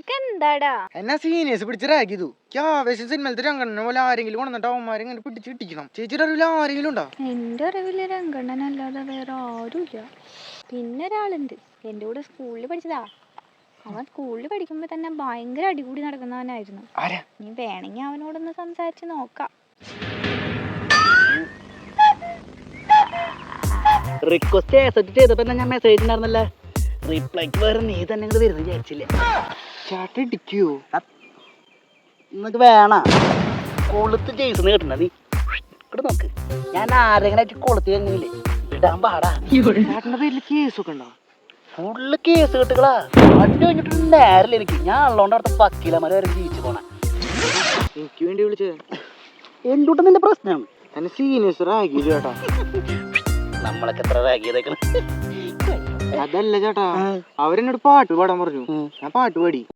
നിനക്ക് എന്താടാ എന്നാ സീനിയേഴ്സ് പിടിച്ചിറാക്കിയതു ആവേശം സിനിമലത്തെ രംഗണ്ണനെ പോലെ ആരെങ്കിലും കൊണ്ടിട്ട് അവന്മാരെ ഇങ്ങനെ പിടിച്ച് കിട്ടിക്കണം. ചേച്ചിയുടെ അറിവിൽ ആരെങ്കിലും ഉണ്ടോ? എന്റെ അറിവില് രംഗണ്ണനല്ലാതെ വേറെ ആരുമില്ല. പിന്നെ ഒരാളുണ്ട്, എന്റെ കൂടെ സ്കൂളിൽ പഠിച്ചതാ. അവൻ സ്കൂളിൽ പഠിക്കുമ്പോ തന്നെ ഭയങ്കര അടികൂടി നടക്കുന്നവനായിരുന്നു. നീ വേണമെങ്കിൽ അവനോടൊന്ന് സംസാരിച്ച് നോക്കാം. റിക്വസ്റ്റ് ആക്സെപ്റ്റ് ചെയ്തപ്പോ ഞാൻ മെസ്സേജ് ഉണ്ടായിരുന്നല്ലേ, റിപ്ലൈക്ക് വേറെ നീ തന്നെ ഇങ്ങോട്ട് വരുന്ന വിചാരിച്ചില്ലേ. ചേട്ടൻ ഇടിക്കോ? നിനക്ക് വേണ കൊളുത്ത് ജെയ്സൺ കേട്ടണ്ട നീ ഇവിടെ നോക്ക്. ഞാൻ ആരെങ്കിലും ആയിട്ട് കൊളുത്തി കഴിഞ്ഞില്ലേ ഇടാൻ പാടാ. ചേട്ടന്റെ പേരിൽ കേസൊക്കെ ഉണ്ടോ? ഫുള്ള് കേസ് കെട്ടുകളാ. അടി കഴിഞ്ഞിട്ട് നേരല്ല എനിക്ക്. ഞാൻ ഉള്ളോണ്ട് അവിടുത്തെ വക്കീലന്മാരെ വരെ ജീവിച്ചു പോണ. എനിക്ക് വേണ്ടി വിളിച്ചത് എന്തുകൊണ്ട് നിന്റെ പ്രശ്നം? എന്നെ സീനിയേഴ്സ് റാഗി ചേട്ടാ. നമ്മളൊക്കെ എത്ര റാഗിയതേക്കണം. അതല്ല ചേട്ടാ, അവരെന്നോട് പാട്ട് പാടാൻ പറഞ്ഞു. ഞാൻ പാട്ട് പാടി.